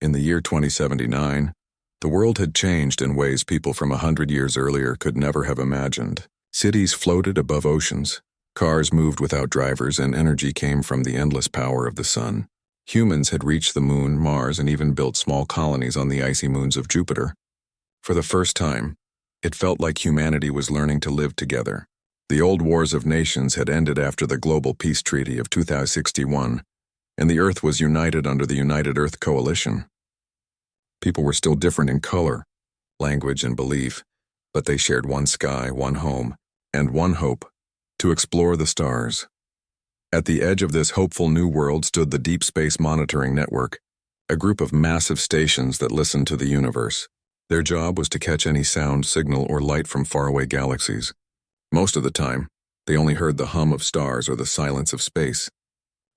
In the year 2079, the world had changed in ways people from 100 years earlier could never have imagined. Cities floated above oceans, cars moved without drivers, and energy came from the endless power of the sun. Humans had reached the moon, Mars, and even built small colonies on the icy moons of Jupiter. For the first time, it felt like humanity was learning to live together. The old wars of nations had ended after the Global Peace Treaty of 2061, and the Earth was united under the United Earth Coalition. People were still different in color, language, and belief, but they shared one sky, one home, and one hope: to explore the stars. At the edge of this hopeful new world stood the Deep Space Monitoring Network, a group of massive stations that listened to the universe. Their job was to catch any sound, signal, or light from faraway galaxies. Most of the time, they only heard the hum of stars or the silence of space.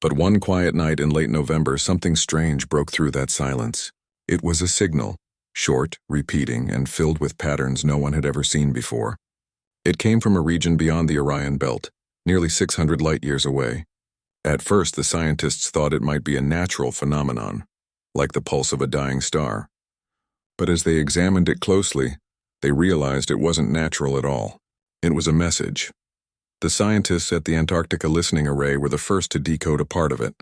But one quiet night in late November, something strange broke through that silence. It was a signal, short, repeating, and filled with patterns no one had ever seen before. It came from a region beyond the Orion Belt, nearly 600 light-years away. At first, the scientists thought it might be a natural phenomenon, like the pulse of a dying star. But as they examined it closely, they realized it wasn't natural at all. It was a message. The scientists at the Antarctica Listening Array were the first to decode a part of it.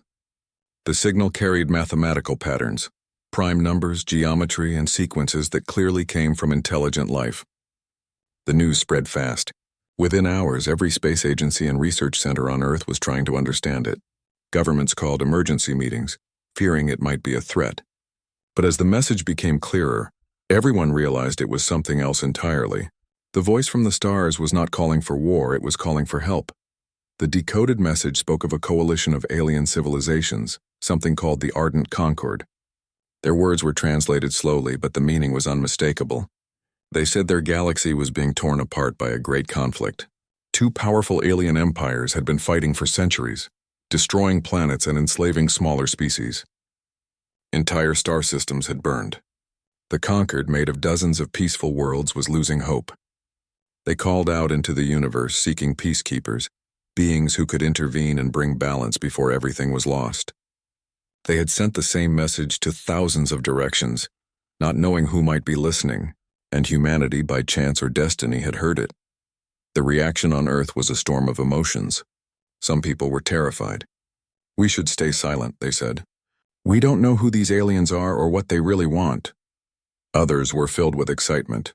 The signal carried mathematical patterns, prime numbers, geometry, and sequences that clearly came from intelligent life. The news spread fast. Within hours, every space agency and research center on Earth was trying to understand it. Governments called emergency meetings, fearing it might be a threat. But as the message became clearer, everyone realized it was something else entirely. The voice from the stars was not calling for war, it was calling for help. The decoded message spoke of a coalition of alien civilizations, something called the Ardent Concord. Their words were translated slowly, but the meaning was unmistakable. They said their galaxy was being torn apart by a great conflict. Two powerful alien empires had been fighting for centuries, destroying planets and enslaving smaller species. Entire star systems had burned. The Concord, made of dozens of peaceful worlds, was losing hope. They called out into the universe, seeking peacekeepers, beings who could intervene and bring balance before everything was lost. They had sent the same message to thousands of directions, not knowing who might be listening, and humanity, by chance or destiny, had heard it. The reaction on Earth was a storm of emotions. Some people were terrified. "We should stay silent," they said. "We don't know who these aliens are or what they really want." Others were filled with excitement.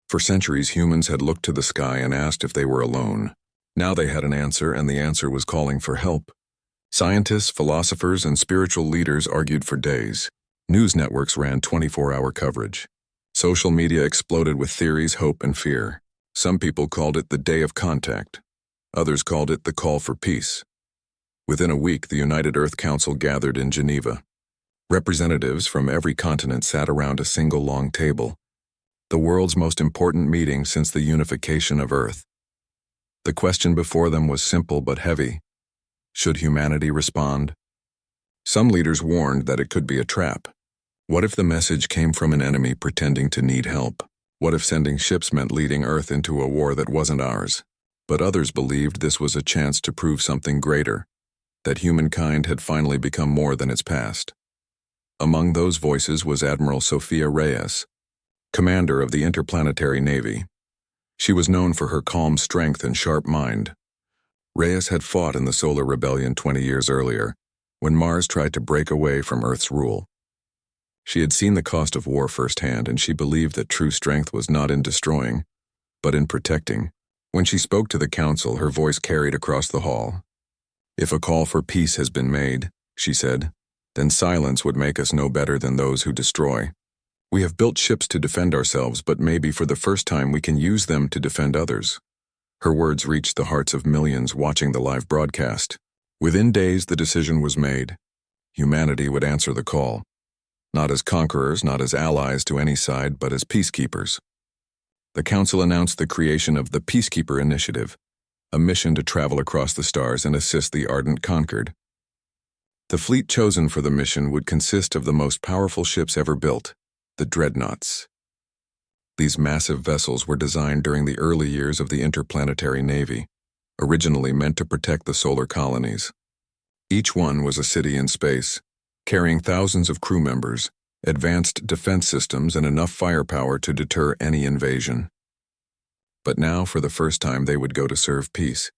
For centuries, humans had looked to the sky and asked if they were alone. Now they had an answer, and the answer was calling for help. Scientists, philosophers, and spiritual leaders argued for days. News networks ran 24-hour coverage. Social media exploded with theories, hope, and fear. Some people called it the Day of Contact. Others called it the Call for Peace. Within a week, the United Earth Council gathered in Geneva. Representatives from every continent sat around a single long table, the world's most important meeting since the unification of Earth. The question before them was simple but heavy. Should humanity respond? Some leaders warned that it could be a trap. What if the message came from an enemy pretending to need help? What if sending ships meant leading Earth into a war that wasn't ours? But others believed this was a chance to prove something greater, that humankind had finally become more than its past. Among those voices was Admiral Sophia Reyes, commander of the Interplanetary Navy. She was known for her calm strength and sharp mind. Reyes had fought in the Solar Rebellion 20 years earlier, when Mars tried to break away from Earth's rule. She had seen the cost of war firsthand, and she believed that true strength was not in destroying, but in protecting. When she spoke to the council, her voice carried across the hall. "If a call for peace has been made," she said, "then silence would make us no better than those who destroy. We have built ships to defend ourselves, but maybe for the first time we can use them to defend others." Her words reached the hearts of millions watching the live broadcast. Within days, the decision was made. Humanity would answer the call. Not as conquerors, not as allies to any side, but as peacekeepers. The council announced the creation of the Peacekeeper Initiative, a mission to travel across the stars and assist the Ardent Concord. The fleet chosen for the mission would consist of the most powerful ships ever built, the Dreadnoughts. These massive vessels were designed during the early years of the Interplanetary Navy, originally meant to protect the solar colonies. Each one was a city in space, carrying thousands of crew members, advanced defense systems, and enough firepower to deter any invasion. But now, for the first time, they would go to serve peace.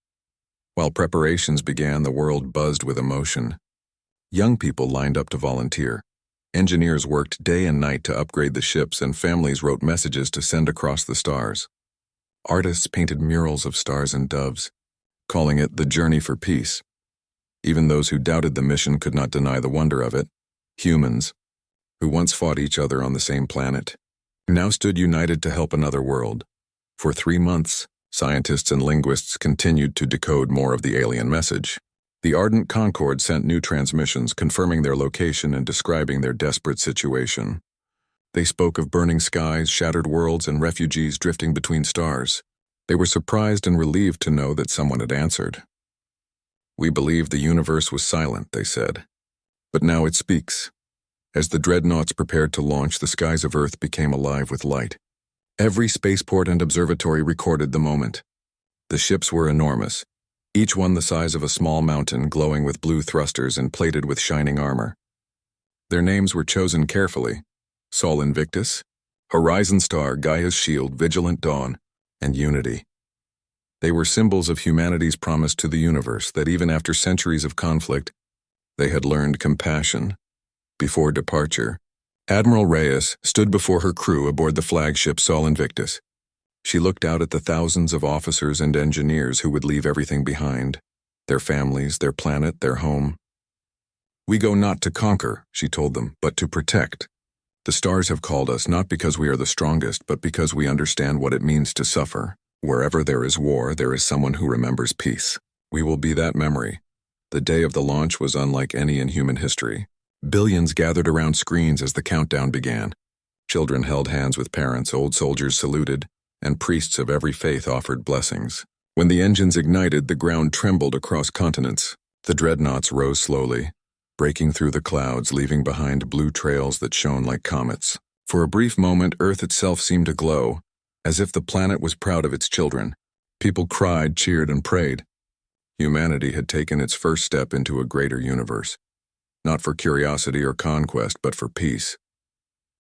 While preparations began, the world buzzed with emotion. Young people lined up to volunteer. Engineers worked day and night to upgrade the ships, and families wrote messages to send across the stars. Artists painted murals of stars and doves, calling it the journey for peace. Even those who doubted the mission could not deny the wonder of it. Humans, who once fought each other on the same planet, now stood united to help another world. For 3 months, scientists and linguists continued to decode more of the alien message. The ardent Concorde sent new transmissions confirming their location and describing their desperate situation. They spoke of burning skies, shattered worlds, and refugees drifting between stars. They were surprised and relieved to know that someone had answered. "We believed the universe was silent," they said. "But now it speaks." As the Dreadnoughts prepared to launch, the skies of Earth became alive with light. Every spaceport and observatory recorded the moment. The ships were enormous, each one the size of a small mountain, glowing with blue thrusters and plated with shining armor. Their names were chosen carefully: Sol Invictus, Horizon Star, Gaia's Shield, Vigilant Dawn, and Unity. They were symbols of humanity's promise to the universe that even after centuries of conflict, they had learned compassion. Before departure, Admiral Reyes stood before her crew aboard the flagship Sol Invictus. She looked out at the thousands of officers and engineers who would leave everything behind: their families, their planet, their home. "We go not to conquer," she told them, "but to protect. The stars have called us not because we are the strongest, but because we understand what it means to suffer. Wherever there is war, there is someone who remembers peace. We will be that memory." The day of the launch was unlike any in human history. Billions gathered around screens as the countdown began. Children held hands with parents, old soldiers saluted, and priests of every faith offered blessings. When the engines ignited, the ground trembled across continents. The Dreadnoughts rose slowly, breaking through the clouds, leaving behind blue trails that shone like comets. For a brief moment, Earth itself seemed to glow, as if the planet was proud of its children. People cried, cheered, and prayed. Humanity had taken its first step into a greater universe. Not for curiosity or conquest, but for peace.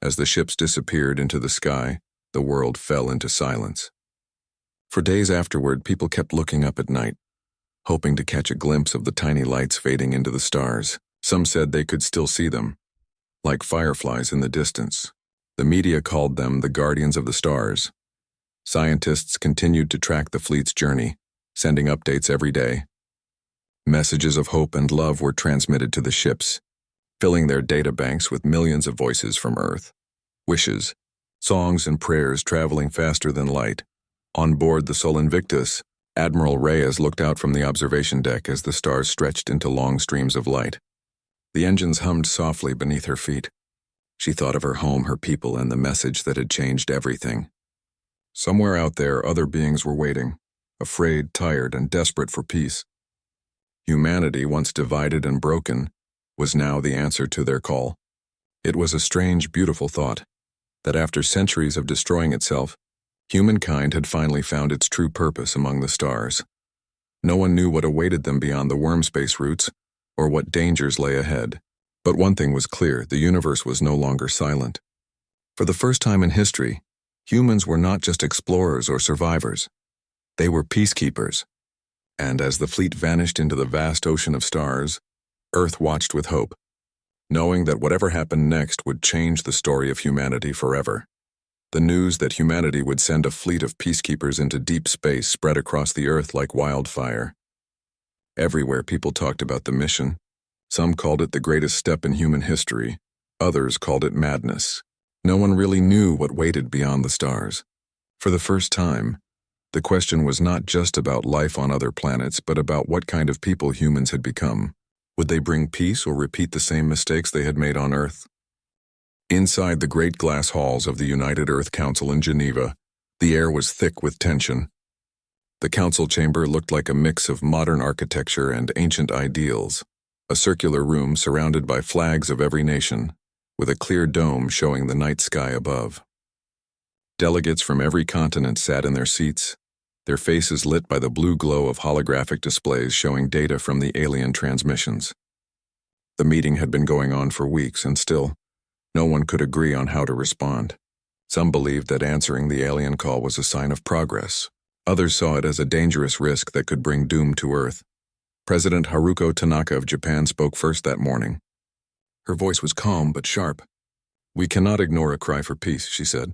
As the ships disappeared into the sky, the world fell into silence. For days afterward, people kept looking up at night, hoping to catch a glimpse of the tiny lights fading into the stars. Some said they could still see them, like fireflies in the distance. The media called them the guardians of the stars. Scientists continued to track the fleet's journey, sending updates every day. Messages of hope and love were transmitted to the ships, filling their data banks with millions of voices from Earth. Wishes, songs, and prayers traveling faster than light. On board the Sol Invictus, Admiral Reyes looked out from the observation deck as the stars stretched into long streams of light. The engines hummed softly beneath her feet. She thought of her home, her people, and the message that had changed everything. Somewhere out there, other beings were waiting, afraid, tired, and desperate for peace. Humanity, once divided and broken, was now the answer to their call. It was a strange, beautiful thought, that after centuries of destroying itself, humankind had finally found its true purpose among the stars. No one knew what awaited them beyond the worm space routes, or what dangers lay ahead. But one thing was clear: the universe was no longer silent. For the first time in history, humans were not just explorers or survivors. They were peacekeepers. And as the fleet vanished into the vast ocean of stars, Earth watched with hope, knowing that whatever happened next would change the story of humanity forever. The news that humanity would send a fleet of peacekeepers into deep space spread across the Earth like wildfire. Everywhere people talked about the mission. Some called it the greatest step in human history. Others called it madness. No one really knew what waited beyond the stars. For the first time, the question was not just about life on other planets, but about what kind of people humans had become. Would they bring peace or repeat the same mistakes they had made on Earth? Inside the great glass halls of the United Earth Council in Geneva, the air was thick with tension. The council chamber looked like a mix of modern architecture and ancient ideals, a circular room surrounded by flags of every nation, with a clear dome showing the night sky above. Delegates from every continent sat in their seats, their faces lit by the blue glow of holographic displays showing data from the alien transmissions. The meeting had been going on for weeks, and still, No one could agree on how to respond. Some believed that answering the alien call was a sign of progress. Others saw it as a dangerous risk that could bring doom to Earth. President Haruko Tanaka of Japan spoke first that morning. Her voice was calm but sharp. "We cannot ignore a cry for peace," she said.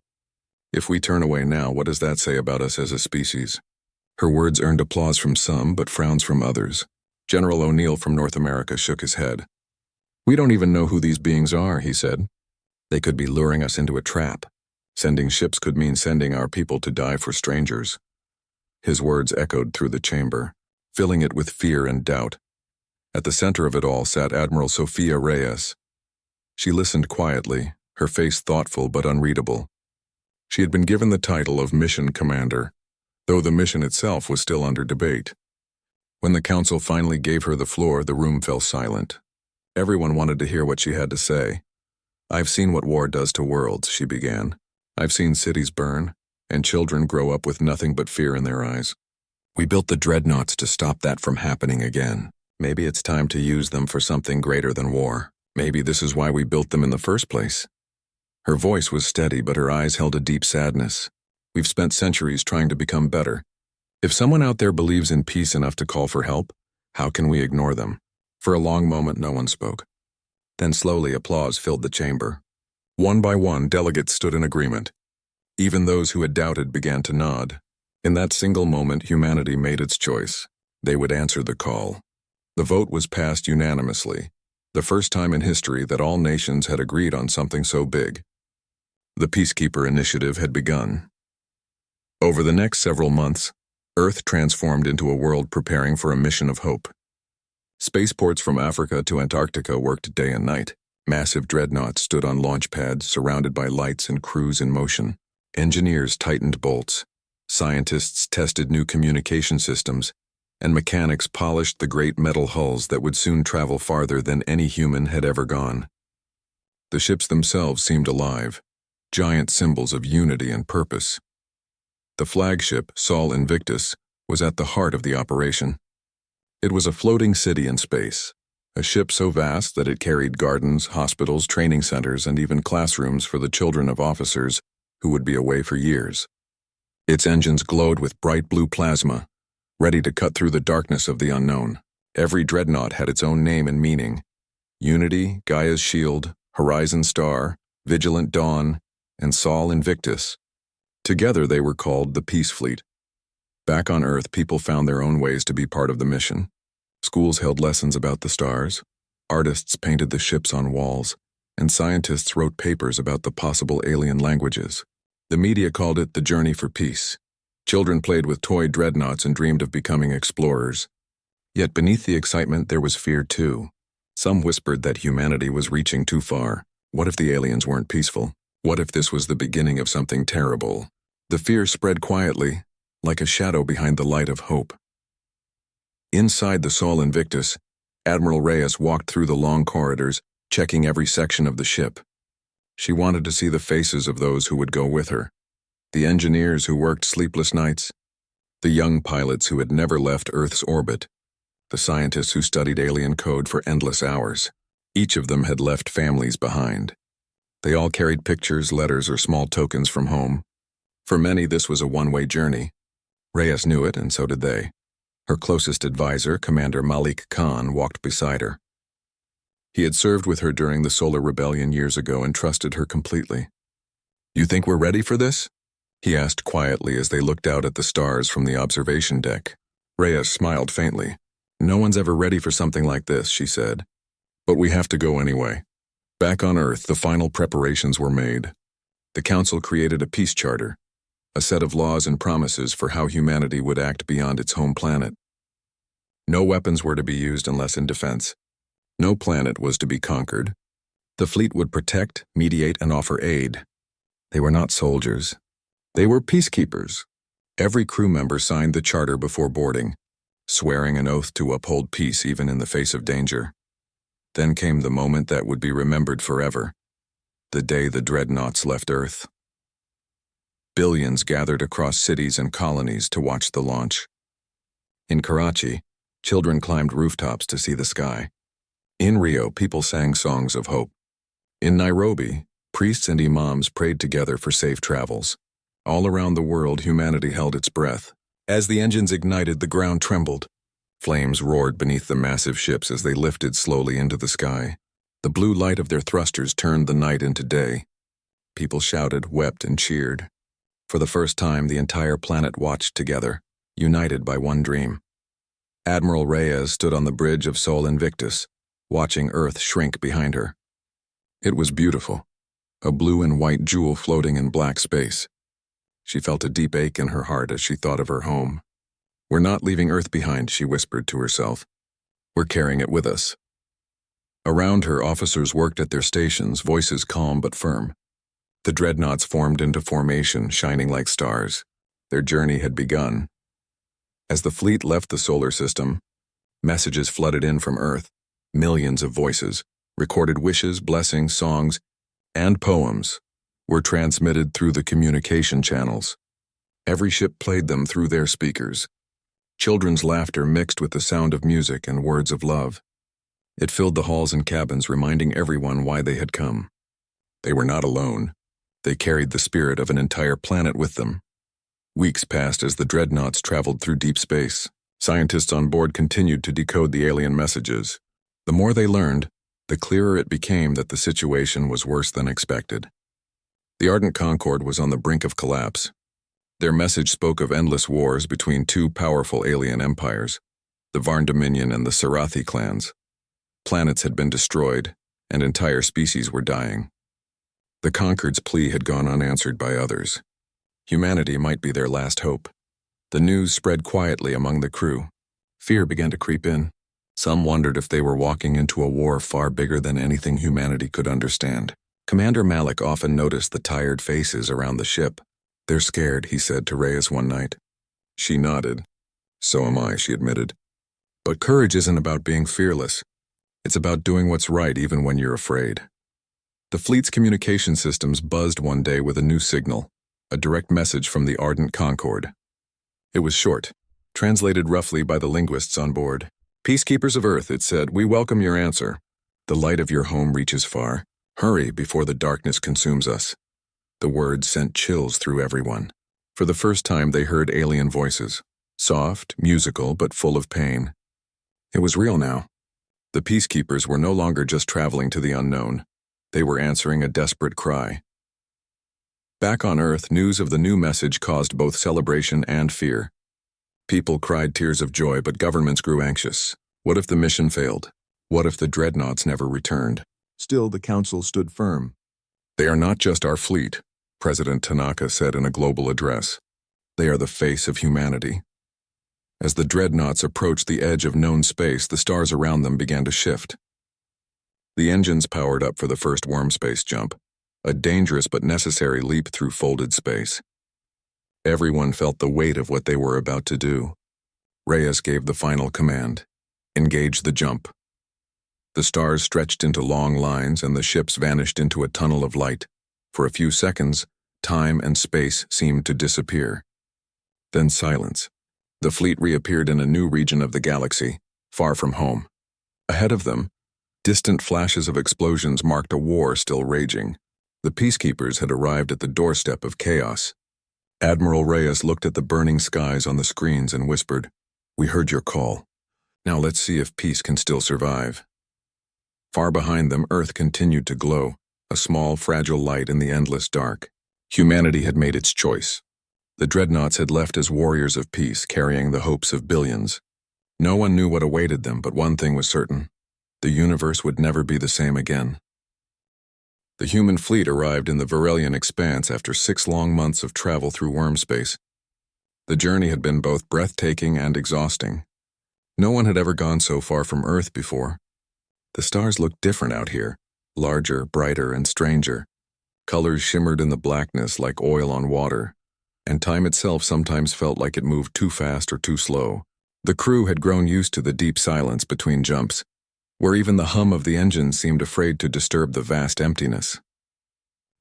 "If we turn away now, what does that say about us as a species?" Her words earned applause from some, but frowns from others. General O'Neill from North America shook his head. "We don't even know who these beings are," he said. "They could be luring us into a trap. Sending ships could mean sending our people to die for strangers." His words echoed through the chamber, filling it with fear and doubt. At the center of it all sat Admiral Sophia Reyes. She listened quietly, her face thoughtful but unreadable. She had been given the title of Mission Commander, though the mission itself was still under debate. When the council finally gave her the floor, the room fell silent. Everyone wanted to hear what she had to say. "I've seen what war does to worlds," she began. "I've seen cities burn, and children grow up with nothing but fear in their eyes. We built the Dreadnoughts to stop that from happening again. Maybe it's time to use them for something greater than war. Maybe this is why we built them in the first place." Her voice was steady, but her eyes held a deep sadness. "We've spent centuries trying to become better. If someone out there believes in peace enough to call for help, how can we ignore them?" For a long moment, no one spoke. Then slowly applause filled the chamber. One by one, delegates stood in agreement. Even those who had doubted began to nod. In that single moment, humanity made its choice. They would answer the call. The vote was passed unanimously, the first time in history that all nations had agreed on something so big. The Peacekeeper initiative had begun. Over the next several months, Earth transformed into a world preparing for a mission of hope. Spaceports from Africa to Antarctica worked day and night. Massive dreadnoughts stood on launch pads surrounded by lights and crews in motion. Engineers tightened bolts. Scientists tested new communication systems, and mechanics polished the great metal hulls that would soon travel farther than any human had ever gone. The ships themselves seemed alive, giant symbols of unity and purpose. The flagship, Sol Invictus, was at the heart of the operation. It was a floating city in space, a ship so vast that it carried gardens, hospitals, training centers, and even classrooms for the children of officers who would be away for years. Its engines glowed with bright blue plasma, ready to cut through the darkness of the unknown. Every dreadnought had its own name and meaning: Unity, Gaia's Shield, Horizon Star, Vigilant Dawn, and Sol Invictus. Together they were called the Peace Fleet. Back on Earth, people found their own ways to be part of the mission. Schools held lessons about the stars, artists painted the ships on walls, and scientists wrote papers about the possible alien languages. The media called it the journey for peace. Children played with toy dreadnoughts and dreamed of becoming explorers. Yet beneath the excitement there was fear too. Some whispered that humanity was reaching too far. What if the aliens weren't peaceful? What if this was the beginning of something terrible? The fear spread quietly, like a shadow behind the light of hope. Inside the Sol Invictus, Admiral Reyes walked through the long corridors, checking every section of the ship. She wanted to see the faces of those who would go with her. The engineers who worked sleepless nights, the young pilots who had never left Earth's orbit, the scientists who studied alien code for endless hours. Each of them had left families behind. They all carried pictures, letters, or small tokens from home. For many, this was a one-way journey. Reyes knew it, and so did they. Her closest advisor, Commander Malik Khan, walked beside her. He had served with her during the Solar Rebellion years ago and trusted her completely. "You think we're ready for this?" he asked quietly as they looked out at the stars from the observation deck. Reyes smiled faintly. "No one's ever ready for something like this," she said. "But we have to go anyway." Back on Earth, the final preparations were made. The Council created a peace charter, a set of laws and promises for how humanity would act beyond its home planet. No weapons were to be used unless in defense. No planet was to be conquered. The fleet would protect, mediate, and offer aid. They were not soldiers. They were peacekeepers. Every crew member signed the charter before boarding, swearing an oath to uphold peace even in the face of danger. Then came the moment that would be remembered forever, the day the Dreadnoughts left Earth. Billions gathered across cities and colonies to watch the launch. In Karachi, children climbed rooftops to see the sky. In Rio, people sang songs of hope. In Nairobi, Priests and imams prayed together for safe travels. All around the world, humanity held its breath. As the engines ignited, the ground trembled. Flames roared beneath the massive ships as they lifted slowly into the sky. The blue light of their thrusters turned the night into day. People shouted, wept, and cheered. For the first time, the entire planet watched together, united by one dream. Admiral Reyes stood on the bridge of Sol Invictus, watching Earth shrink behind her. It was beautiful, a blue and white jewel floating in black space. She felt a deep ache in her heart as she thought of her home. "We're not leaving Earth behind," she whispered to herself. "We're carrying it with us." Around her, officers worked at their stations, voices calm but firm. The Dreadnoughts formed into formation, shining like stars. Their journey had begun. As the fleet left the solar system, messages flooded in from Earth, millions of voices, recorded wishes, blessings, songs, and poems were transmitted through the communication channels. Every ship played them through their speakers. Children's laughter mixed with the sound of music and words of love. It filled the halls and cabins, reminding everyone why they had come. They were not alone. They carried the spirit of an entire planet with them. Weeks passed as the Dreadnoughts traveled through deep space. Scientists on board continued to decode the alien messages. The more they learned, the clearer it became that the situation was worse than expected. The Ardent Concord was on the brink of collapse. Their message spoke of endless wars between two powerful alien empires, the Varn Dominion and the Sarathi clans. Planets had been destroyed, and entire species were dying. The Concord's plea had gone unanswered by others. Humanity might be their last hope. The news spread quietly among the crew. Fear began to creep in. Some wondered if they were walking into a war far bigger than anything humanity could understand. Commander Malik often noticed the tired faces around the ship. "They're scared," he said to Reyes one night. She nodded. "So am I," she admitted. But courage isn't about being fearless. It's about doing what's right even when you're afraid. The fleet's communication systems buzzed one day with a new signal, a direct message from the Ardent Concord. It was short, translated roughly by the linguists on board. "Peacekeepers of Earth," it said, "we welcome your answer. The light of your home reaches far. Hurry before the darkness consumes us." The words sent chills through everyone. For the first time they heard alien voices, soft, musical, but full of pain. It was real now. The Peacekeepers were no longer just traveling to the unknown. They were answering a desperate cry. Back on Earth, news of the new message caused both celebration and fear. People cried tears of joy, but governments grew anxious. What if the mission failed? What if the Dreadnoughts never returned? Still, the Council stood firm. "They are not just our fleet," President Tanaka said in a global address. "They are the face of humanity." As the Dreadnoughts approached the edge of known space, the stars around them began to shift. The engines powered up for the first worm space jump, a dangerous but necessary leap through folded space. Everyone felt the weight of what they were about to do. Reyes gave the final command: engage the jump. The stars stretched into long lines and the ships vanished into a tunnel of light. For a few seconds, time and space seemed to disappear. Then silence. The fleet reappeared in a new region of the galaxy, far from home. Ahead of them, distant flashes of explosions marked a war still raging. The Peacekeepers had arrived at the doorstep of chaos. Admiral Reyes looked at the burning skies on the screens and whispered, "We heard your call. Now let's see if peace can still survive." Far behind them, Earth continued to glow, a small, fragile light in the endless dark. Humanity had made its choice. The Dreadnoughts had left as warriors of peace, carrying the hopes of billions. No one knew what awaited them, but one thing was certain: the universe would never be the same again. The human fleet arrived in the Varelian expanse after 6 long months of travel through worm space. The journey had been both breathtaking and exhausting. No one had ever gone so far from Earth before. The stars looked different out here, larger, brighter, and stranger. Colors shimmered in the blackness like oil on water, and time itself sometimes felt like it moved too fast or too slow. The crew had grown used to the deep silence between jumps, where even the hum of the engine seemed afraid to disturb the vast emptiness.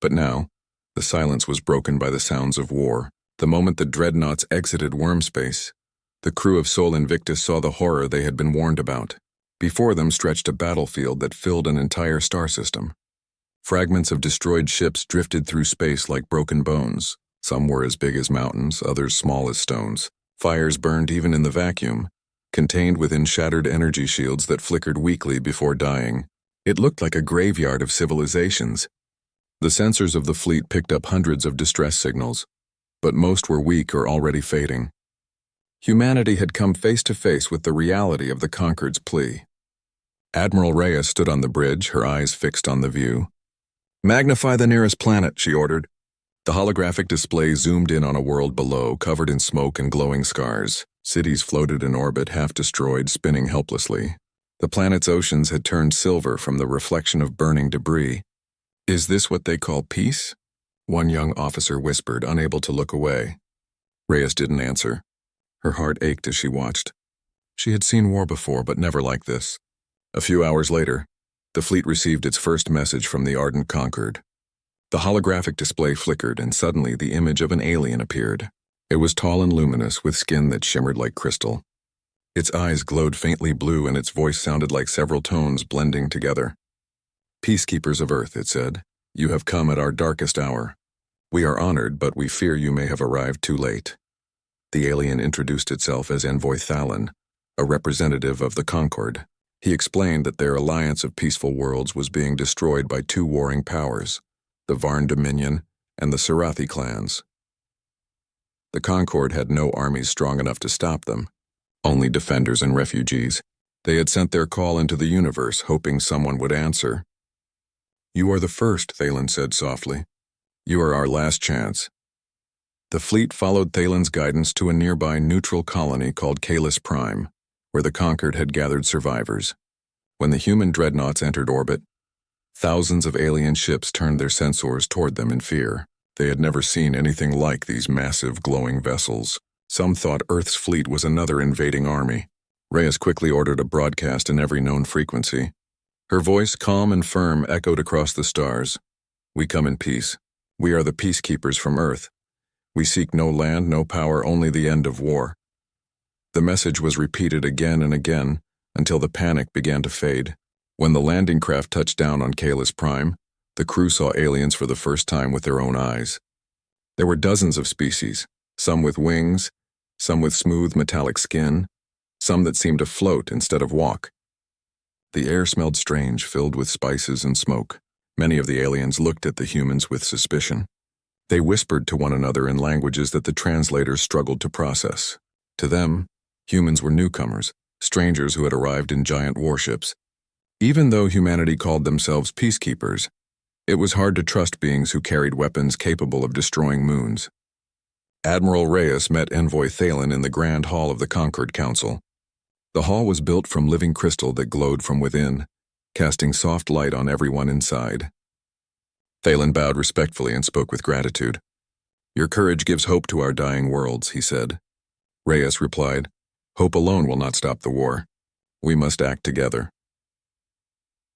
But now, the silence was broken by the sounds of war. The moment the Dreadnoughts exited worm space, the crew of Sol Invictus saw the horror they had been warned about. Before them stretched a battlefield that filled an entire star system. Fragments of destroyed ships drifted through space like broken bones. Some were as big as mountains, others small as stones. Fires burned even in the vacuum, contained within shattered energy shields that flickered weakly before dying. It looked like a graveyard of civilizations. The sensors of the fleet picked up hundreds of distress signals, but most were weak or already fading. Humanity had come face to face with the reality of the Conquered's plea. Admiral Reyes stood on the bridge, her eyes fixed on the view. "Magnify the nearest planet," she ordered. The holographic display zoomed in on a world below, covered in smoke and glowing scars. Cities floated in orbit, half destroyed, spinning helplessly. The planet's oceans had turned silver from the reflection of burning debris. "Is this what they call peace?" one young officer whispered, unable to look away. Reyes didn't answer. Her heart ached as she watched. She had seen war before, but never like this. A few hours later, the fleet received its first message from the ardent Conquered. The holographic display flickered, and suddenly the image of an alien appeared. It was tall and luminous, with skin that shimmered like crystal. Its eyes glowed faintly blue, and its voice sounded like several tones blending together. "Peacekeepers of Earth," it said, "you have come at our darkest hour. We are honored, but we fear you may have arrived too late." The alien introduced itself as Envoy Thalen, a representative of the Concord. He explained that their alliance of peaceful worlds was being destroyed by two warring powers, the Varn Dominion and the Sarathi clans. The Concord had no armies strong enough to stop them, only defenders and refugees. They had sent their call into the universe, hoping someone would answer. "You are the first," Thalen said softly. "You are our last chance." The fleet followed Thalen's guidance to a nearby neutral colony called Kalis Prime, where the Conquered had gathered survivors. When the human dreadnoughts entered orbit, thousands of alien ships turned their sensors toward them in fear. They had never seen anything like these massive, glowing vessels. Some thought Earth's fleet was another invading army. Reyes quickly ordered a broadcast in every known frequency. Her voice, calm and firm, echoed across the stars. "We come in peace. We are the peacekeepers from Earth. We seek no land, no power, only the end of war." The message was repeated again and again until the panic began to fade. When the landing craft touched down on Kalis Prime, the crew saw aliens for the first time with their own eyes. There were dozens of species, some with wings, some with smooth metallic skin, some that seemed to float instead of walk. The air smelled strange, filled with spices and smoke. Many of the aliens looked at the humans with suspicion. They whispered to one another in languages that the translators struggled to process. To them, humans were newcomers, strangers who had arrived in giant warships. Even though humanity called themselves peacekeepers, it was hard to trust beings who carried weapons capable of destroying moons. Admiral Reyes met Envoy Thalen in the Grand Hall of the Conquered Council. The hall was built from living crystal that glowed from within, casting soft light on everyone inside. Thalen bowed respectfully and spoke with gratitude. "Your courage gives hope to our dying worlds," he said. Reyes replied, "Hope alone will not stop the war. We must act together."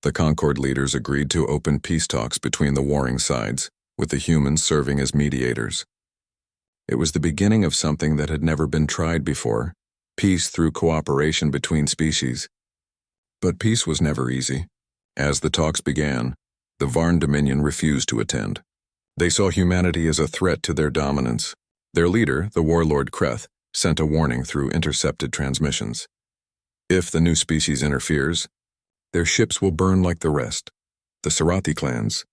The Concord leaders agreed to open peace talks between the warring sides, with the humans serving as mediators. It was the beginning of something that had never been tried before, peace through cooperation between species. But peace was never easy. As the talks began, the Varn Dominion refused to attend. They saw humanity as a threat to their dominance. Their leader, the warlord Kreth, sent a warning through intercepted transmissions. If the new species interferes, their ships will burn like the rest. The Sarathi clans,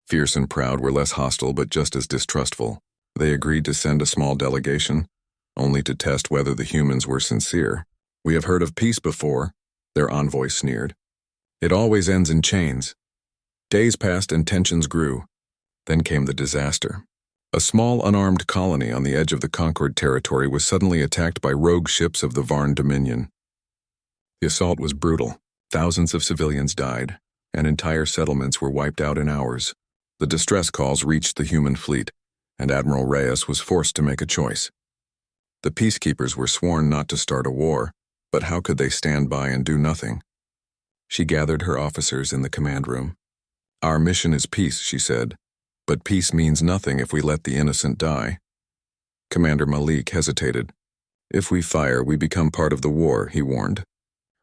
fierce and proud, were less hostile but just as distrustful. They agreed to send a small delegation, only to test whether the humans were sincere. "We have heard of peace before," their envoy sneered. "It always ends in chains." Days passed and tensions grew. Then came the disaster. A small unarmed colony on the edge of the conquered territory was suddenly attacked by rogue ships of the Varn Dominion. The assault was brutal. Thousands of civilians died, and entire settlements were wiped out in hours. The distress calls reached the human fleet, and Admiral Reyes was forced to make a choice. The peacekeepers were sworn not to start a war, but how could they stand by and do nothing? She gathered her officers in the command room. "Our mission is peace," she said, "but peace means nothing if we let the innocent die." Commander Malik hesitated. "If we fire, we become part of the war," he warned.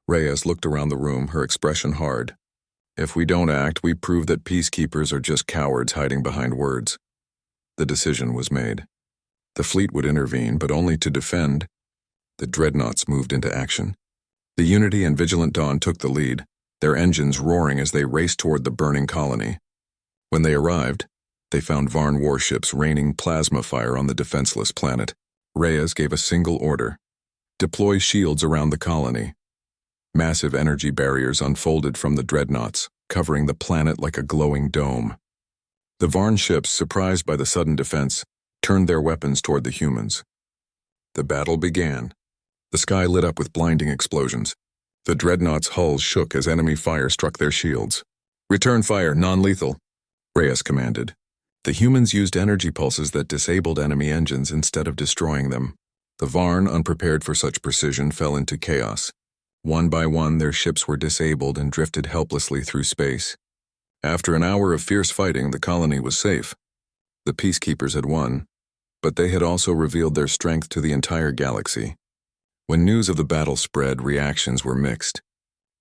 Reyes looked around the room, her expression hard. If we don't act, we prove that peacekeepers are just cowards hiding behind words. The decision was made. The fleet would intervene, but only to defend. The Dreadnoughts moved into action. The Unity and Vigilant Dawn took the lead, their engines roaring as they raced toward the burning colony. When they arrived, they found Varn warships raining plasma fire on the defenseless planet. Reyes gave a single order: deploy shields around the colony. Massive energy barriers unfolded from the Dreadnoughts, covering the planet like a glowing dome. The Varn ships, surprised by the sudden defense, turned their weapons toward the humans. The battle began. The sky lit up with blinding explosions. The Dreadnoughts' hulls shook as enemy fire struck their shields. "Return fire, non-lethal," Reyes commanded. The humans used energy pulses that disabled enemy engines instead of destroying them. The Varn, unprepared for such precision, fell into chaos. One by one, their ships were disabled and drifted helplessly through space. After an hour of fierce fighting, the colony was safe. The Peacekeepers had won, but they had also revealed their strength to the entire galaxy. When news of the battle spread, reactions were mixed.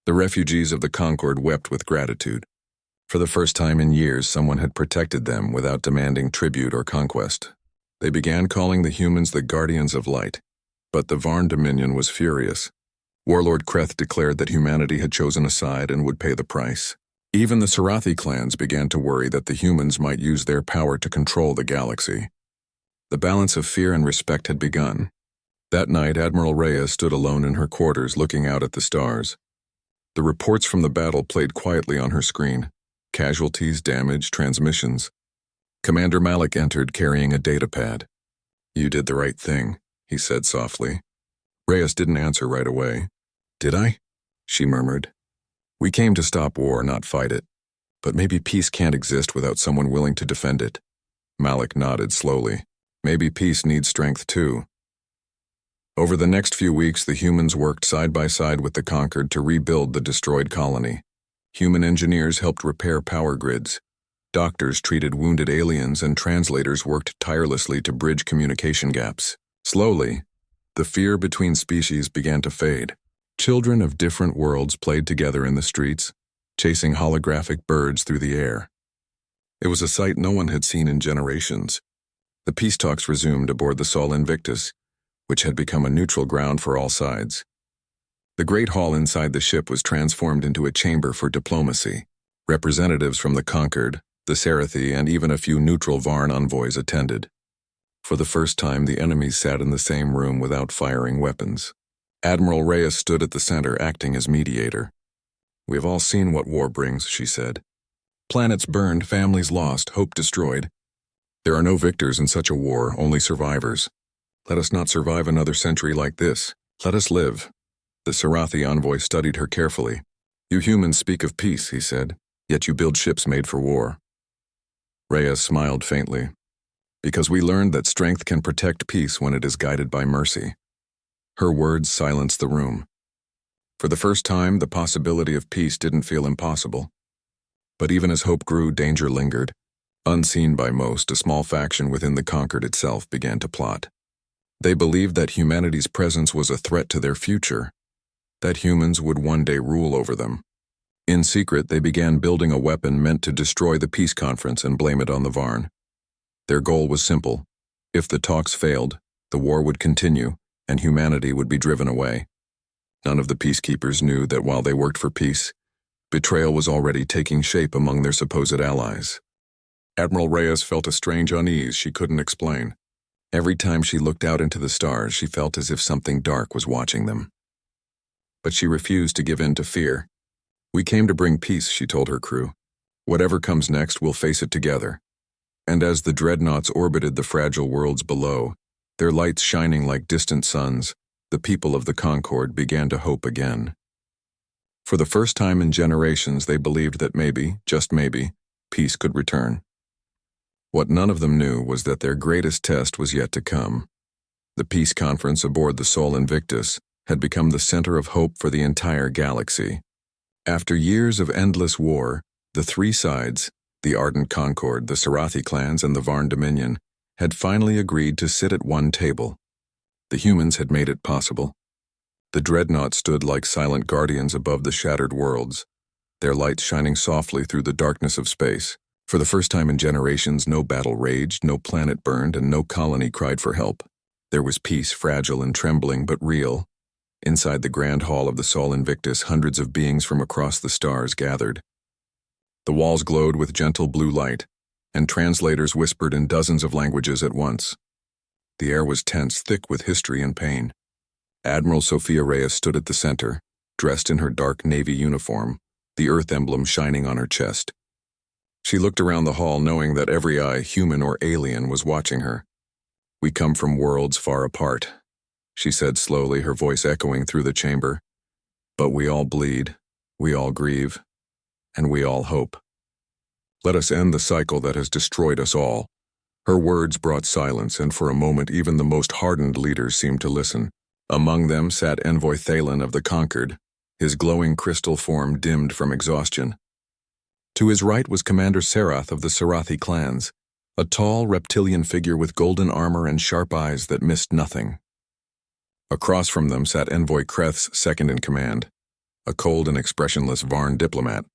The refugees of the Concord wept with gratitude. For the first time in years, someone had protected them without demanding tribute or conquest. They began calling the humans the Guardians of Light. But the Varn Dominion was furious. Warlord Kreth declared that humanity had chosen a side and would pay the price. Even the Sarathi clans began to worry that the humans might use their power to control the galaxy. The balance of fear and respect had begun. That night, Admiral Reyes stood alone in her quarters looking out at the stars. The reports from the battle played quietly on her screen: casualties, damage, transmissions. Commander Malik entered carrying a data pad. "You did the right thing," he said softly. Reyes didn't answer right away. "Did I?" she murmured. "We came to stop war, not fight it. But maybe peace can't exist without someone willing to defend it." Malik nodded slowly. "Maybe peace needs strength too." Over the next few weeks, the humans worked side by side with the Conquered to rebuild the destroyed colony. Human engineers helped repair power grids. Doctors treated wounded aliens, and translators worked tirelessly to bridge communication gaps. Slowly, the fear between species began to fade. Children of different worlds played together in the streets, chasing holographic birds through the air. It was a sight no one had seen in generations. The peace talks resumed aboard the Sol Invictus, which had become a neutral ground for all sides. The great hall inside the ship was transformed into a chamber for diplomacy. Representatives from the Conquered, the Sarathi, and even a few neutral Varn envoys attended. For the first time, the enemies sat in the same room without firing weapons. Admiral Reyes stood at the center, acting as mediator. "We have all seen what war brings," she said. "Planets burned, families lost, hope destroyed. There are no victors in such a war, only survivors. Let us not survive another century like this. Let us live." The Sarathi envoy studied her carefully. "You humans speak of peace," he said, "yet you build ships made for war." Reyes smiled faintly. "Because we learned that strength can protect peace when it is guided by mercy." Her words silenced the room. For the first time, the possibility of peace didn't feel impossible. But even as hope grew, danger lingered. Unseen by most, a small faction within the Conquered itself began to plot. They believed that humanity's presence was a threat to their future, that humans would one day rule over them. In secret, they began building a weapon meant to destroy the peace conference and blame it on the Varn. Their goal was simple: if the talks failed, the war would continue, and humanity would be driven away. None of the peacekeepers knew that while they worked for peace, betrayal was already taking shape among their supposed allies. Admiral Reyes felt a strange unease she couldn't explain. Every time she looked out into the stars, she felt as if something dark was watching them. But she refused to give in to fear. "We came to bring peace," she told her crew. "Whatever comes next, we'll face it together." And as the Dreadnoughts orbited the fragile worlds below, their lights shining like distant suns, the people of the Concord began to hope again. For the first time in generations, they believed that maybe, just maybe, peace could return. What none of them knew was that their greatest test was yet to come. The peace conference aboard the Sol Invictus had become the center of hope for the entire galaxy. After years of endless war, the three sides, the Ardent Concord, the Sarathi clans, and the Varn Dominion, had finally agreed to sit at one table. The humans had made it possible. The Dreadnoughts stood like silent guardians above the shattered worlds. their lights shining softly through the darkness of space. For the first time in generations, no battle raged, no planet burned, and no colony cried for help. There was peace, fragile and trembling, but real. Inside the grand hall of the Sol Invictus, hundreds of beings from across the stars gathered. The walls glowed with gentle blue light, and translators whispered in dozens of languages at once. The air was tense, thick with history and pain. Admiral Sophia Reyes stood at the center, dressed in her dark navy uniform, the Earth emblem shining on her chest. She looked around the hall, knowing that every eye, human or alien, was watching her. "We come from worlds far apart," she said slowly, her voice echoing through the chamber. "But we all bleed, we all grieve, and we all hope. Let us end the cycle that has destroyed us all." Her words brought silence, and for a moment even the most hardened leaders seemed to listen. Among them sat Envoy Thalen of the Conquered, his glowing crystal form dimmed from exhaustion. To his right was Commander Serath of the Sarathi clans, a tall reptilian figure with golden armor and sharp eyes that missed nothing. Across from them sat Envoy Kreth's second-in-command, a cold and expressionless Varn diplomat.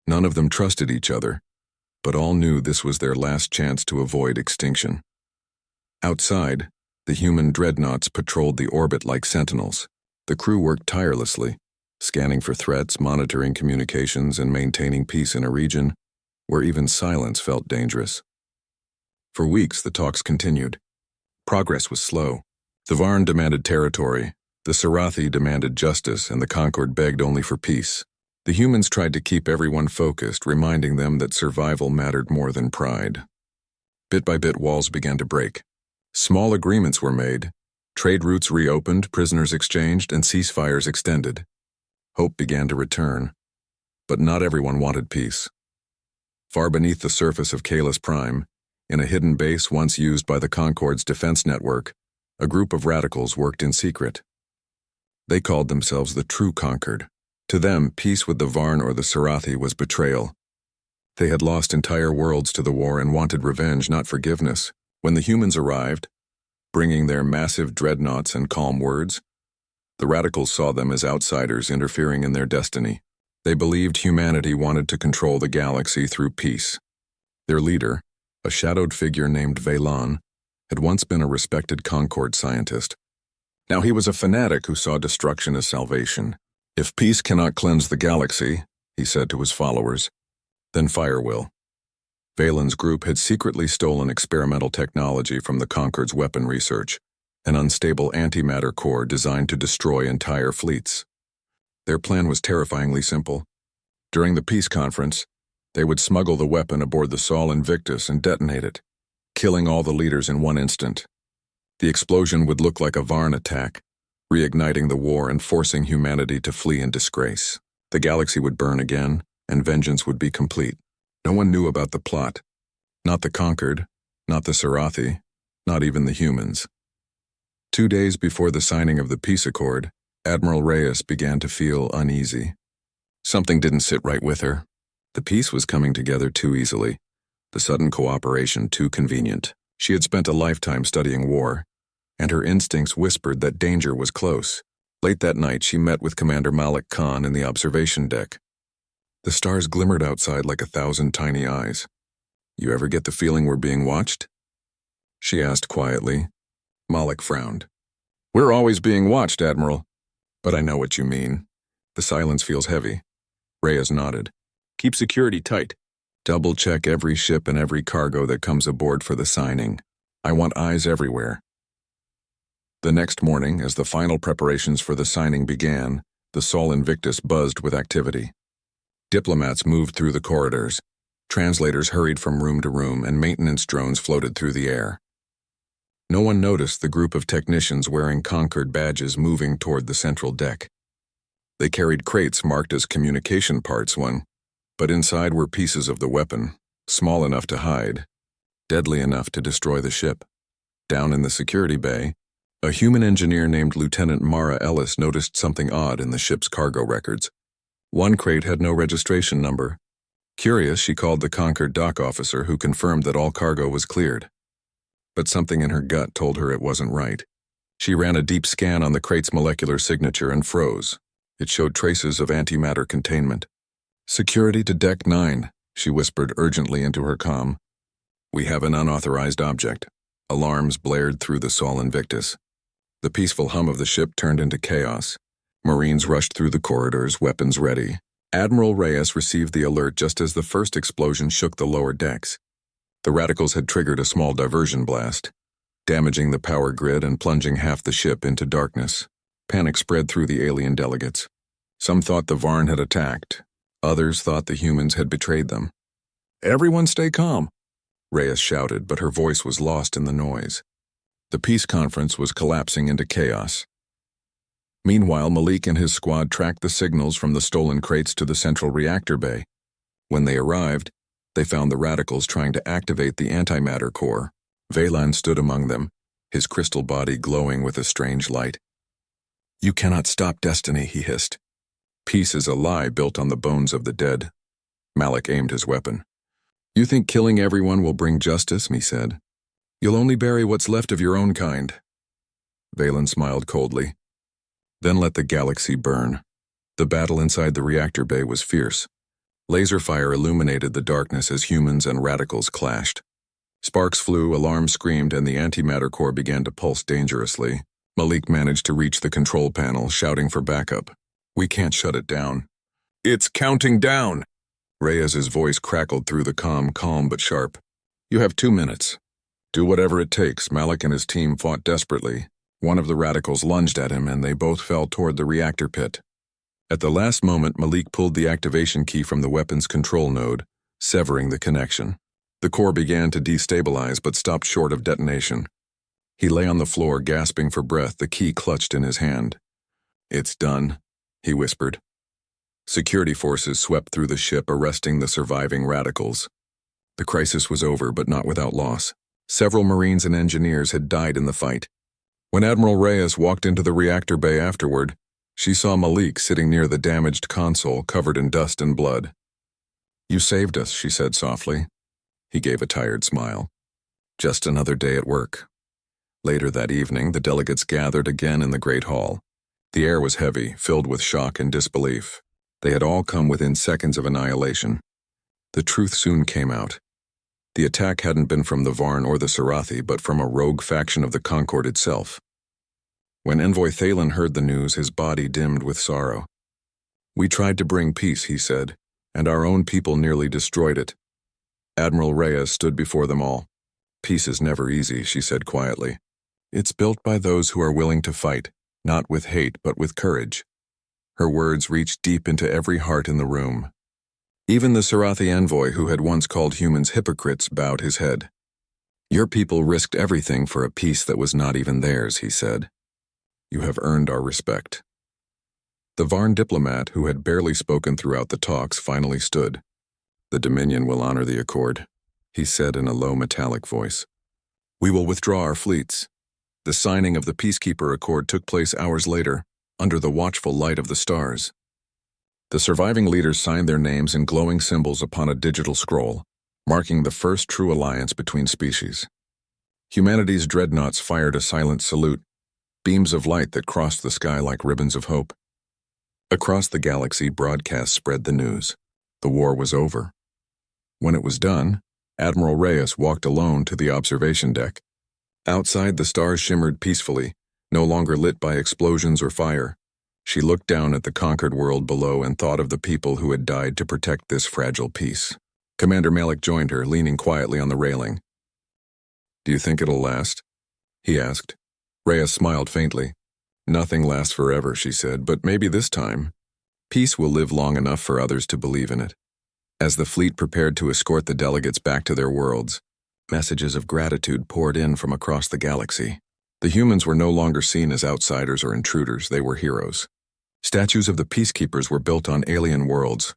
None of them trusted each other, but all knew this was their last chance to avoid extinction. Outside, the human dreadnoughts patrolled the orbit like sentinels. The crew worked tirelessly, scanning for threats, monitoring communications, and maintaining peace in a region where even silence felt dangerous. For weeks, the talks continued. Progress was slow. The Varn demanded territory, the Sarathi demanded justice, and the Concord begged only for peace. The humans tried to keep everyone focused, reminding them that survival mattered more than pride. Bit by bit, walls began to break. Small agreements were made, trade routes reopened, prisoners exchanged, and ceasefires extended. Hope began to return, but not everyone wanted peace. Far beneath the surface of Kalis Prime, in a hidden base once used by the Concord's defense network, a group of radicals worked in secret. They called themselves the True Conquered. To them, peace with the Varn or the Sarathi was betrayal. They had lost entire worlds to the war and wanted revenge, not forgiveness. When the humans arrived, bringing their massive dreadnoughts and calm words, the radicals saw them as outsiders interfering in their destiny. They believed humanity wanted to control the galaxy through peace. Their leader, a shadowed figure named Velan, had once been a respected Concord scientist. Now he was a fanatic who saw destruction as salvation. "If peace cannot cleanse the galaxy," he said to his followers, "then fire will." Valen's group had secretly stolen experimental technology from the Concord's weapon research, an unstable antimatter core designed to destroy entire fleets. Their plan was terrifyingly simple. During the peace conference, they would smuggle the weapon aboard the Sol Invictus and detonate it, killing all the leaders in one instant. The explosion would look like a Varn attack, reigniting the war and forcing humanity to flee in disgrace. The galaxy would burn again, and vengeance would be complete. No one knew about the plot. Not the Conquered, not the Sarathi, not even the humans. 2 days before the signing of the peace accord, Admiral Reyes began to feel uneasy. Something didn't sit right with her. The peace was coming together too easily, the sudden cooperation too convenient. She had spent a lifetime studying war, and her instincts whispered that danger was close. Late that night, she met with Commander Malik Khan in the observation deck. The stars glimmered outside like 1,000 tiny eyes. "You ever get the feeling we're being watched?" she asked quietly. Malik frowned. "We're always being watched, Admiral." "But I know what you mean." The silence feels heavy. Reyes nodded. "Keep security tight. Double-check every ship and every cargo that comes aboard for the signing. I want eyes everywhere." The next morning, as the final preparations for the signing began, the Sol Invictus buzzed with activity. Diplomats moved through the corridors, translators hurried from room to room, and maintenance drones floated through the air. No one noticed the group of technicians wearing Concord badges moving toward the central deck. They carried crates marked as communication parts, but inside were pieces of the weapon, small enough to hide, deadly enough to destroy the ship. Down in the security bay, a human engineer named Lieutenant Mara Ellis noticed something odd in the ship's cargo records. One crate had no registration number. Curious, she called the Concord dock officer, who confirmed that all cargo was cleared. But something in her gut told her it wasn't right. She ran a deep scan on the crate's molecular signature and froze. It showed traces of antimatter containment. Security to Deck 9, she whispered urgently into her comm. We have an unauthorized object. Alarms blared through the Sol Invictus. The peaceful hum of the ship turned into chaos. Marines rushed through the corridors, weapons ready. Admiral Reyes received the alert just as the first explosion shook the lower decks. The Radicals had triggered a small diversion blast, damaging the power grid and plunging half the ship into darkness. Panic spread through the alien delegates. Some thought the Varn had attacked. Others thought the humans had betrayed them. Everyone stay calm, Reyes shouted, but her voice was lost in the noise. The peace conference was collapsing into chaos. Meanwhile, Malik and his squad tracked the signals from the stolen crates to the central reactor bay. When they arrived, they found the Radicals trying to activate the antimatter core. Veylan stood among them, his crystal body glowing with a strange light. You cannot stop destiny, he hissed. Peace is a lie built on the bones of the dead. Malik aimed his weapon. You think killing everyone will bring justice, he said. You'll only bury what's left of your own kind. Veylan smiled coldly. Then let the galaxy burn. The battle inside the reactor bay was fierce. Laser fire illuminated the darkness as humans and Radicals clashed. Sparks flew, alarms screamed, and the antimatter core began to pulse dangerously. Malik managed to reach the control panel, shouting for backup. We can't shut it down. It's counting down! Reyes's voice crackled through the comm, calm but sharp. You have 2 minutes. Do whatever it takes. Malik and his team fought desperately. One of the Radicals lunged at him, and they both fell toward the reactor pit. At the last moment, Malik pulled the activation key from the weapon's control node, severing the connection. The core began to destabilize but stopped short of detonation. He lay on the floor, gasping for breath, the key clutched in his hand. It's done, he whispered. Security forces swept through the ship, arresting the surviving Radicals. The crisis was over, but not without loss. Several Marines and engineers had died in the fight. When Admiral Reyes walked into the reactor bay afterward, she saw Malik sitting near the damaged console, covered in dust and blood. You saved us, she said softly. He gave a tired smile. Just another day at work. Later that evening, the delegates gathered again in the Great Hall. The air was heavy, filled with shock and disbelief. They had all come within seconds of annihilation. The truth soon came out. The attack hadn't been from the Varn or the Sarathi, but from a rogue faction of the Concord itself. When Envoy Thalen heard the news, his body dimmed with sorrow. We tried to bring peace, he said, and our own people nearly destroyed it. Admiral Reyes stood before them all. Peace is never easy, she said quietly. It's built by those who are willing to fight, not with hate but with courage. Her words reached deep into every heart in the room. Even the Sarathi envoy, who had once called humans hypocrites, bowed his head. Your people risked everything for a peace that was not even theirs, he said. You have earned our respect. The Varn diplomat, who had barely spoken throughout the talks, finally stood. The Dominion will honor the accord, he said in a low metallic voice. We will withdraw our fleets. The signing of the Peacekeeper Accord took place hours later, under the watchful light of the stars. The surviving leaders signed their names in glowing symbols upon a digital scroll, marking the first true alliance between species. Humanity's dreadnoughts fired a silent salute, beams of light that crossed the sky like ribbons of hope. Across the galaxy, broadcasts spread the news. The war was over. When it was done, Admiral Reyes walked alone to the observation deck. Outside, the stars shimmered peacefully, no longer lit by explosions or fire. She looked down at the conquered world below and thought of the people who had died to protect this fragile peace. Commander Malik joined her, leaning quietly on the railing. Do you think it'll last? He asked. Reyes smiled faintly. Nothing lasts forever, she said, but maybe this time, peace will live long enough for others to believe in it. As the fleet prepared to escort the delegates back to their worlds, messages of gratitude poured in from across the galaxy. The humans were no longer seen as outsiders or intruders, they were heroes. Statues of the Peacekeepers were built on alien worlds,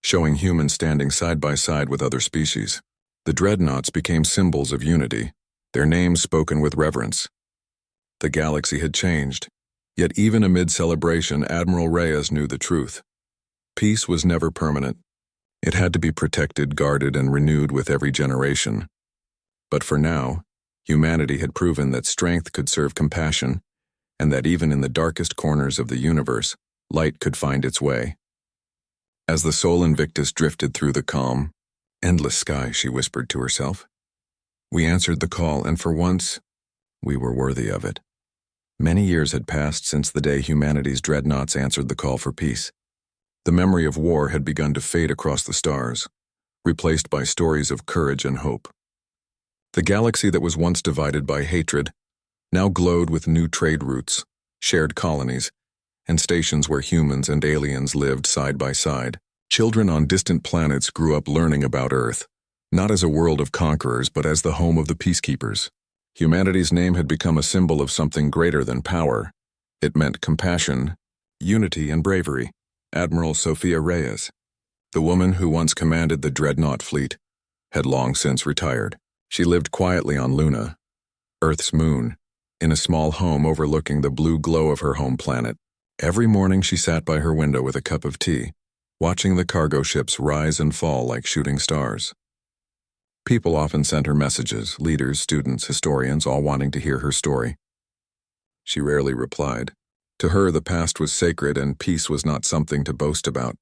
showing humans standing side by side with other species. The Dreadnoughts became symbols of unity, their names spoken with reverence. The galaxy had changed, yet even amid celebration, Admiral Reyes knew the truth. Peace was never permanent. It had to be protected, guarded, and renewed with every generation. But for now, humanity had proven that strength could serve compassion, and that even in the darkest corners of the universe, light could find its way. As the Sol Invictus drifted through the calm, endless sky, she whispered to herself. We answered the call, and for once, we were worthy of it. Many years had passed since the day humanity's dreadnoughts answered the call for peace. The memory of war had begun to fade across the stars, replaced by stories of courage and hope. The galaxy that was once divided by hatred now glowed with new trade routes, shared colonies, and stations where humans and aliens lived side by side. Children on distant planets grew up learning about Earth, not as a world of conquerors but as the home of the Peacekeepers. Humanity's name had become a symbol of something greater than power. It meant compassion, unity, and bravery. Admiral Sophia Reyes, the woman who once commanded the Dreadnought fleet, had long since retired. She lived quietly on Luna, Earth's moon, in a small home overlooking the blue glow of her home planet. Every morning she sat by her window with a cup of tea, watching the cargo ships rise and fall like shooting stars. People often sent her messages, leaders, students, historians, all wanting to hear her story. She rarely replied. To her, the past was sacred and peace was not something to boast about.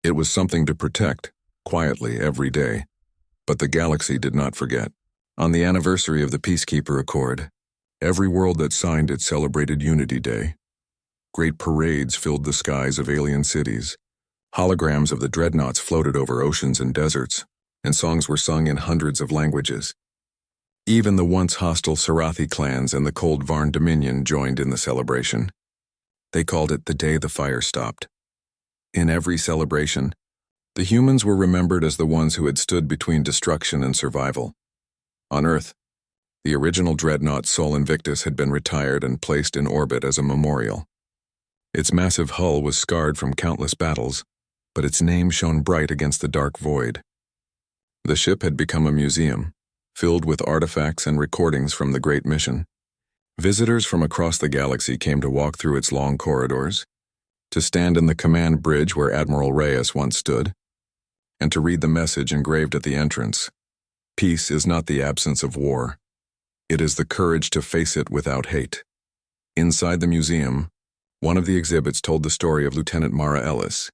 It was something to protect, quietly, every day. But the galaxy did not forget. On the anniversary of the Peacekeeper Accord, every world that signed it celebrated Unity Day. Great parades filled the skies of alien cities. Holograms of the dreadnoughts floated over oceans and deserts, and songs were sung in hundreds of languages. Even the once hostile Sarathi clans and the Cold Varn Dominion joined in the celebration. They called it the day the fire stopped. In every celebration, the humans were remembered as the ones who had stood between destruction and survival. On Earth, the original dreadnought Sol Invictus had been retired and placed in orbit as a memorial. Its massive hull was scarred from countless battles, but its name shone bright against the dark void. The ship had become a museum, filled with artifacts and recordings from the Great Mission. Visitors from across the galaxy came to walk through its long corridors, to stand in the command bridge where Admiral Reyes once stood, and to read the message engraved at the entrance. Peace is not the absence of war. It is the courage to face it without hate. Inside the museum, one of the exhibits told the story of Lieutenant Mara Ellis,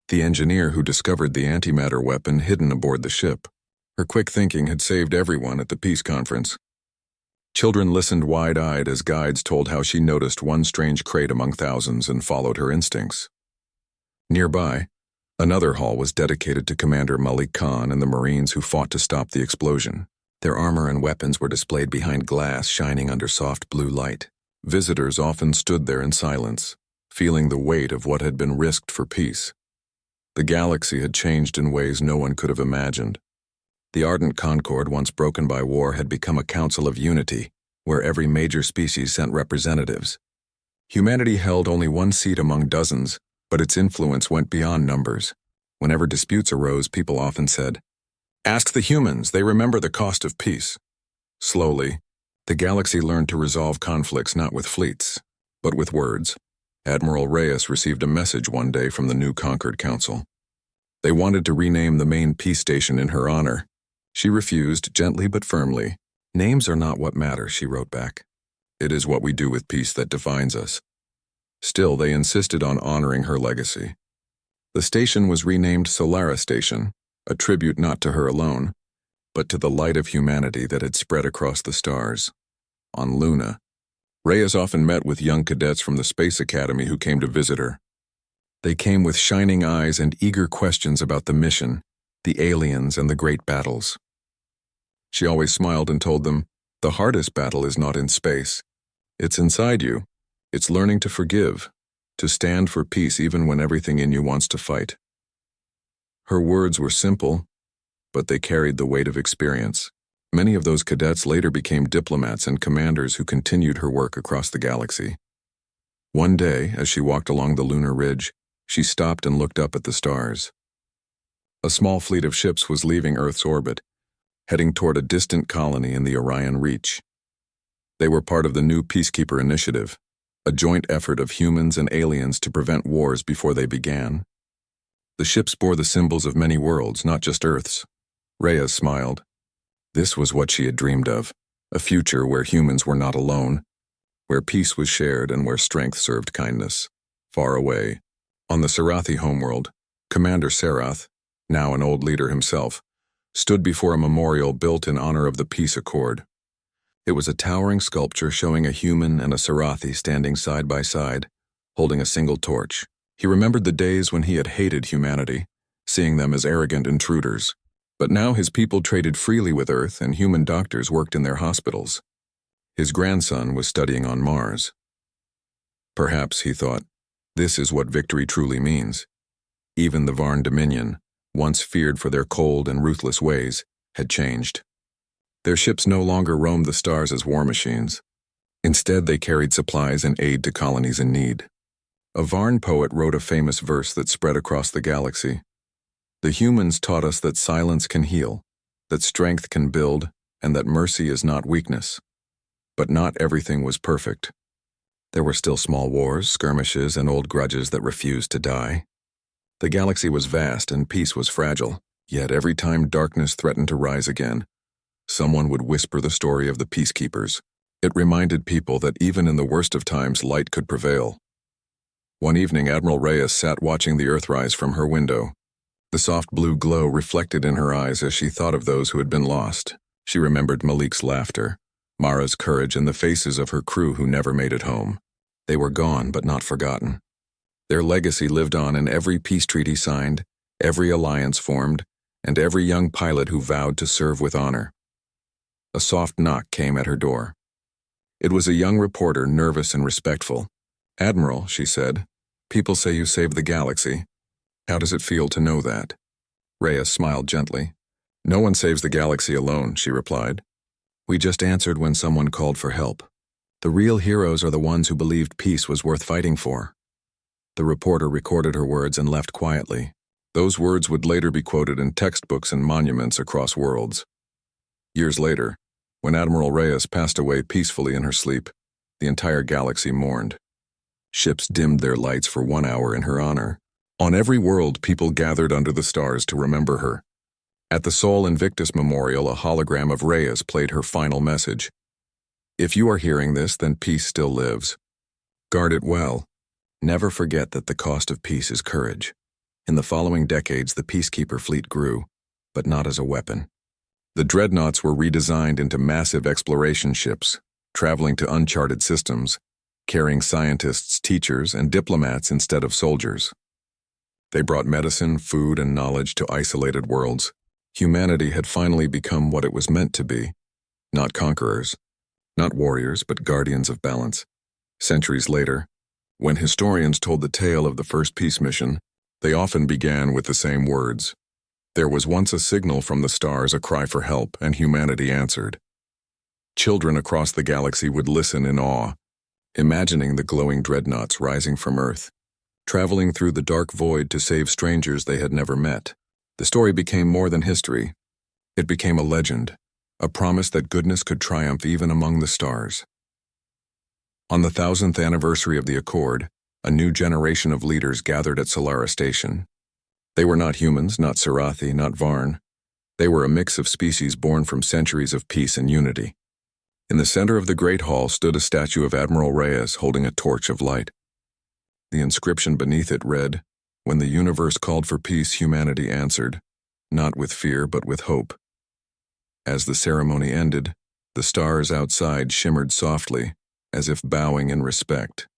the engineer who discovered the antimatter weapon hidden aboard the ship. Her quick thinking had saved everyone at the peace conference. Children listened wide-eyed as guides told how she noticed one strange crate among thousands and followed her instincts. Nearby, another hall was dedicated to Commander Malik Khan and the Marines who fought to stop the explosion. Their armor and weapons were displayed behind glass shining under soft blue light. Visitors often stood there in silence, feeling the weight of what had been risked for peace. The galaxy had changed in ways no one could have imagined. The ardent concord once broken by war had become a council of unity, where every major species sent representatives. Humanity held only one seat among dozens, but its influence went beyond numbers. Whenever disputes arose, people often said, "Ask the humans, they remember the cost of peace." Slowly, the galaxy learned to resolve conflicts not with fleets, but with words. Admiral Reyes received a message one day from the new conquered council. They wanted to rename the main peace station in her honor. She refused, gently but firmly. "Names are not what matter," she wrote back. "It is what we do with peace that defines us." Still, they insisted on honoring her legacy. The station was renamed Solaris Station, a tribute not to her alone, but to the light of humanity that had spread across the stars. On Luna, Reyes often met with young cadets from the Space Academy who came to visit her. They came with shining eyes and eager questions about the mission, the aliens, and the great battles. She always smiled and told them, "The hardest battle is not in space. It's inside you. It's learning to forgive, to stand for peace even when everything in you wants to fight." Her words were simple, but they carried the weight of experience. Many of those cadets later became diplomats and commanders who continued her work across the galaxy. One day, as she walked along the lunar ridge, she stopped and looked up at the stars. A small fleet of ships was leaving Earth's orbit, heading toward a distant colony in the Orion Reach. They were part of the new Peacekeeper Initiative, a joint effort of humans and aliens to prevent wars before they began. The ships bore the symbols of many worlds, not just Earth's. Reyes smiled. This was what she had dreamed of, a future where humans were not alone, where peace was shared and where strength served kindness. Far away, on the Sarathi homeworld, Commander Serath, now an old leader himself, stood before a memorial built in honor of the peace accord. It was a towering sculpture showing a human and a Serathi standing side by side, holding a single torch. He remembered the days when he had hated humanity, seeing them as arrogant intruders. But now his people traded freely with Earth and human doctors worked in their hospitals. His grandson was studying on Mars. Perhaps, he thought, this is what victory truly means. Even the Varn Dominion, once feared for their cold and ruthless ways, had changed. Their ships no longer roamed the stars as war machines. Instead, they carried supplies and aid to colonies in need. A Varn poet wrote a famous verse that spread across the galaxy. The humans taught us that silence can heal, that strength can build, and that mercy is not weakness. But not everything was perfect. There were still small wars, skirmishes, and old grudges that refused to die. The galaxy was vast and peace was fragile, yet every time darkness threatened to rise again, someone would whisper the story of the Peacekeepers. It reminded people that even in the worst of times, light could prevail. One evening, Admiral Reyes sat watching the Earth rise from her window. The soft blue glow reflected in her eyes as she thought of those who had been lost. She remembered Malik's laughter, Mara's courage, and the faces of her crew who never made it home. They were gone but not forgotten. Their legacy lived on in every peace treaty signed, every alliance formed, and every young pilot who vowed to serve with honor. A soft knock came at her door. It was a young reporter, nervous and respectful. "Admiral," she said, "people say you saved the galaxy. How does it feel to know that?" Reyes smiled gently. "No one saves the galaxy alone," she replied. "We just answered when someone called for help. The real heroes are the ones who believed peace was worth fighting for." The reporter recorded her words and left quietly. Those words would later be quoted in textbooks and monuments across worlds. Years later, when Admiral Reyes passed away peacefully in her sleep, the entire galaxy mourned. Ships dimmed their lights for 1 hour in her honor. On every world, people gathered under the stars to remember her. At the Sol Invictus Memorial, a hologram of Reyes played her final message. "If you are hearing this, then peace still lives. Guard it well. Never forget that the cost of peace is courage." In the following decades, the Peacekeeper fleet grew, but not as a weapon. The Dreadnoughts were redesigned into massive exploration ships, traveling to uncharted systems, carrying scientists, teachers, and diplomats instead of soldiers. They brought medicine, food, and knowledge to isolated worlds. Humanity had finally become what it was meant to be. Not conquerors, not warriors, but guardians of balance. Centuries later, when historians told the tale of the first peace mission, they often began with the same words. There was once a signal from the stars, a cry for help, and humanity answered. Children across the galaxy would listen in awe, imagining the glowing dreadnoughts rising from Earth, traveling through the dark void to save strangers they had never met. The story became more than history. It became a legend, a promise that goodness could triumph even among the stars. On the 1000th anniversary of the Accord, a new generation of leaders gathered at Solara Station. They were not humans, not Serathi, not Varn. They were a mix of species born from centuries of peace and unity. In the center of the Great Hall stood a statue of Admiral Reyes holding a torch of light. The inscription beneath it read, "When the universe called for peace, humanity answered, not with fear but with hope." As the ceremony ended, the stars outside shimmered softly, as if bowing in respect.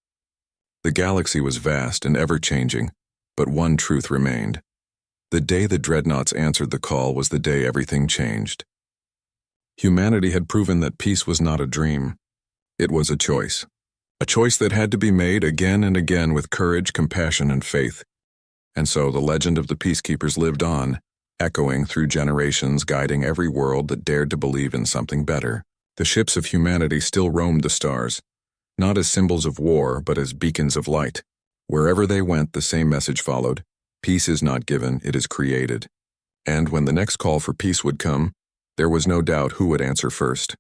The galaxy was vast and ever-changing, but one truth remained. The day the Dreadnoughts answered the call was the day everything changed. Humanity had proven that peace was not a dream. It was a choice that had to be made again and again with courage, compassion, and faith. And so the legend of the Peacekeepers lived on, echoing through generations, guiding every world that dared to believe in something better. The ships of humanity still roamed the stars, not as symbols of war, but as beacons of light. Wherever they went, the same message followed. Peace is not given, it is created. And when the next call for peace would come, there was no doubt who would answer first.